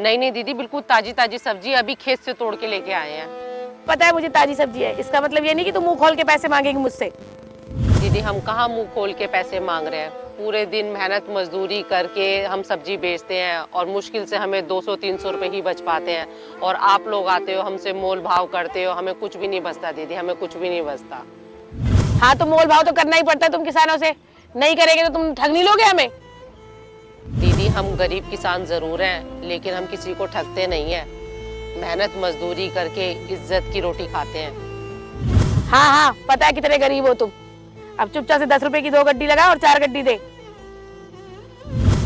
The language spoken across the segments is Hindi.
नहीं नहीं दीदी, बिल्कुल ताजी ताजी सब्जी अभी खेत से तोड़ के लेके आए हैं। पता है मुझे ताजी सब्जी है, इसका मतलब ये नहीं कि तुम मुंह खोल के पैसे मांगेगी मुझसे। दीदी हम कहाँ मुंह खोल के पैसे मांग रहे हैं, पूरे दिन मेहनत मजदूरी करके हम सब्जी बेचते हैं और मुश्किल से हमें 200-300 रुपए ही बच पाते हैं। और आप लोग आते हो हमसे मोल भाव करते हो, हमें कुछ भी नहीं बचता दीदी, हमें कुछ भी नहीं बचता। हाँ तो मोल भाव तो करना ही पड़ता है, तुम किसानों से नहीं करेंगे तो तुम ठग नहीं लोगे हमें। दीदी हम गरीब किसान जरूर हैं, लेकिन हम किसी को ठगते नहीं हैं, मेहनत मजदूरी करके इज्जत की रोटी खाते हैं। हाँ हाँ पता है कितने गरीब हो तुम। अब चुपचाप से 10 रुपए की 2 गड्डी लगा और 4 गड्डी दे।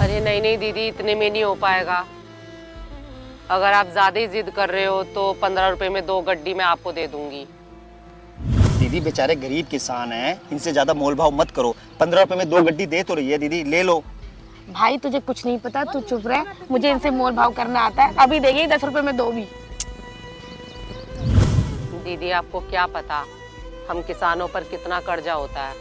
अरे नहीं नहीं दीदी, इतने में नहीं हो पाएगा। अगर आप ज्यादा ही जिद कर रहे हो तो 15 रुपए में 2 गड्डी मैं आपको दे दूंगी। दीदी बेचारे गरीब किसान हैं, इनसे ज्यादा मोल भाव मत करो। 15 रुपए में 2 गड्डी दे तो रही है दीदी, ले लो। भाई तुझे कुछ नहीं पता, तू चुप रह, मुझे इनसे मोल भाव करना आता है। अभी देगी 10 रुपए में 2 भी। दीदी आपको क्या पता हम किसानों पर कितना कर्जा होता है।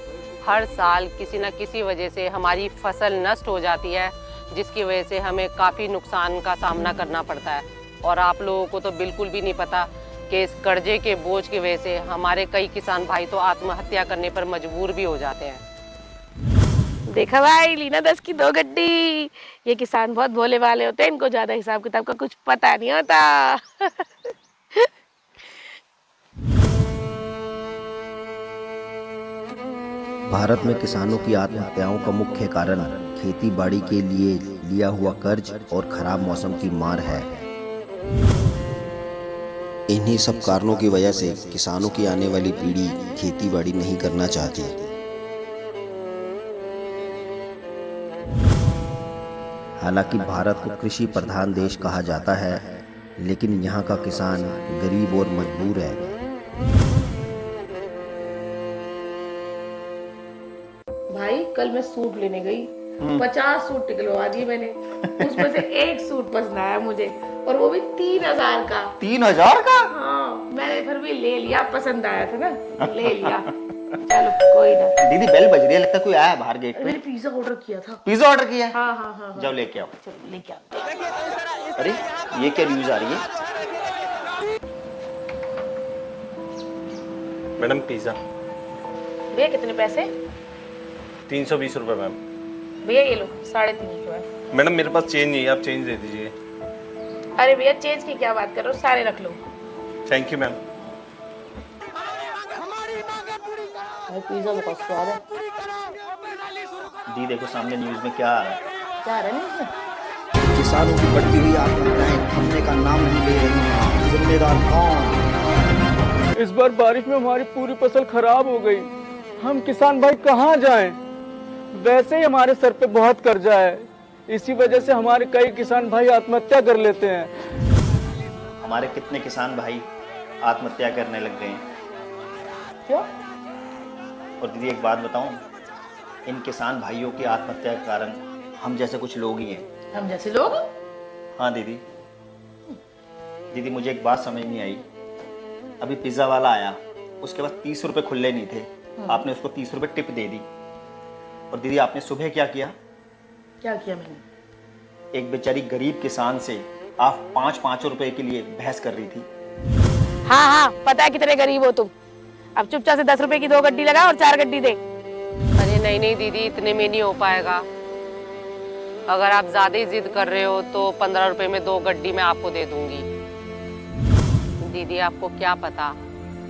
हर साल किसी न किसी वजह से हमारी फसल नष्ट हो जाती है, जिसकी वजह से हमें काफ़ी नुकसान का सामना करना पड़ता है। और आप लोगों को तो बिल्कुल भी नहीं पता कि इस कर्जे के बोझ की वजह से हमारे कई किसान भाई तो आत्महत्या करने पर मजबूर भी हो जाते हैं। देखा भाई, लीना 10 की 2 गड्डी। ये किसान बहुत भोले वाले होते हैं, इनको ज्यादा हिसाब किताब का कुछ पता नहीं होता। भारत में किसानों की आत्महत्याओं का मुख्य कारण खेती बाड़ी के लिए लिया हुआ कर्ज और खराब मौसम की मार है। इन्हीं सब कारणों की वजह से किसानों की आने वाली पीढ़ी खेती बाड़ी नहीं करना चाहती। हालांकि भारत को कृषि प्रधान देश कहा जाता है, लेकिन यहाँ का किसान गरीब और मजबूर है। भाई कल मैं सूट लेने गई, 50 सूट निकलवा दिए मैंने, उसमें से एक सूट पसंद आया मुझे, और वो भी 3000 का। 3000 का? हाँ मैंने फिर भी ले लिया, पसंद आया था ना, ले लिया। चलो कोई ना। दीदी बेल बज रही है, लगता है कोई आया है बाहर गेट पे। मैंने पिज्जा ऑर्डर किया था। पिज्जा ऑर्डर किया है? हाँ हाँ हाँ हाँ। जाओ लेके आओ। चलो लेके आओ। अरे ये क्या न्यूज आ रही है? मैडम पिज़्ज़ा भैया कितने पैसे? 320 रुपये मैम। भैया ये लो 350 है। मैडम मेरे पास चेंज नहीं है, आप चेंज दे दीजिए। अरे भैया चेंज की क्या बात कर रहे हो, सारे रख लो। Thank you ma'am. पिज्जा बहुत स्वाद है। दी देखो सामने न्यूज में क्या आ रहा है। क्या आ रहा है ना इसमें? किसानों की बढ़ती हुई आत्महत्याएं थमने का नाम नहीं ले रही हैं। जिम्मेदार कौन? इस बार बारिश में हमारी पूरी फसल खराब हो गई, हम किसान भाई कहाँ जाएं? वैसे ही हमारे सर पे बहुत कर्जा है, इसी वजह से हमारे कई किसान भाई आत्महत्या कर लेते हैं। हमारे कितने किसान भाई आत्महत्या करने लग गए हैं। क्यों? और दीदी एक बात बताऊं, इन किसान भाइयों की आत्महत्या के कारण हम जैसे कुछ लोग ही हैं। हम जैसे लोग? हाँ दीदी। दीदी मुझे एक बात समझ नहीं आई, अभी पिज्ज़ा वाला आया, उसके बाद 30 रुपये खुले नहीं थे, आपने उसको 30 रुपये टिप दे दी। और दीदी आपने सुबह क्या किया? क्या किया मैंने? एक बेचारी गरीब किसान से आप 5-5 रुपए के लिए बहस कर रही थी। हाँ हाँ पता है कितने गरीब हो तुम। अब चुपचाप से 10 रुपए की 2 गड्डी लगा और 4 गड्डी दे। अरे नहीं नहीं दीदी, इतने में नहीं हो पाएगा। अगर आप ज्यादा ही जिद कर रहे हो तो 15 रुपए में 2 गड्डी मैं आपको दे दूंगी। दीदी आपको क्या पता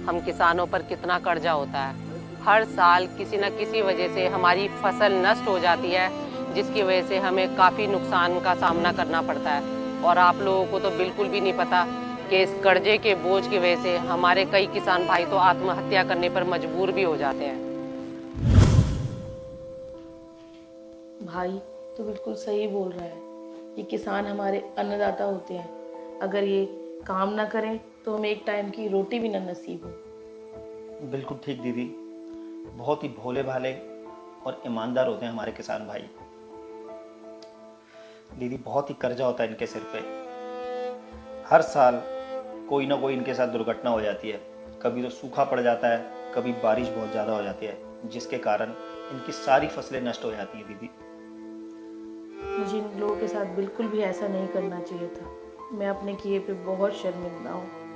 हम किसानों पर कितना कर्जा होता है। हर साल किसी न किसी वजह से हमारी फसल नष्ट हो जाती है, जिसकी वजह से हमें काफ़ी नुकसान का सामना करना पड़ता है। और आप लोगों को तो बिल्कुल भी नहीं पता कि इस कर्जे के बोझ की वजह से हमारे कई किसान भाई तो आत्महत्या करने पर मजबूर भी हो जाते हैं। भाई तो बिल्कुल सही बोल रहा है, ये किसान हमारे अन्नदाता होते हैं, अगर ये काम ना करें तो हमें एक टाइम की रोटी भी ना नसीब हो। बिल्कुल ठीक दीदी, बहुत ही भोले भाले और ईमानदार होते हैं हमारे किसान भाई। दीदी बहुत ही कर्जा होता है इनके सिर पे, हर साल कोई ना कोई इनके साथ दुर्घटना हो जाती है। कभी तो सूखा पड़ जाता है, कभी बारिश बहुत ज़्यादा हो जाती है, जिसके कारण इनकी सारी फसलें नष्ट हो जाती हैं। दीदी मुझे इन लोगों के साथ बिल्कुल भी ऐसा नहीं करना चाहिए था। मैं अपने किए पे बहुत शर्मिंदा हूँ।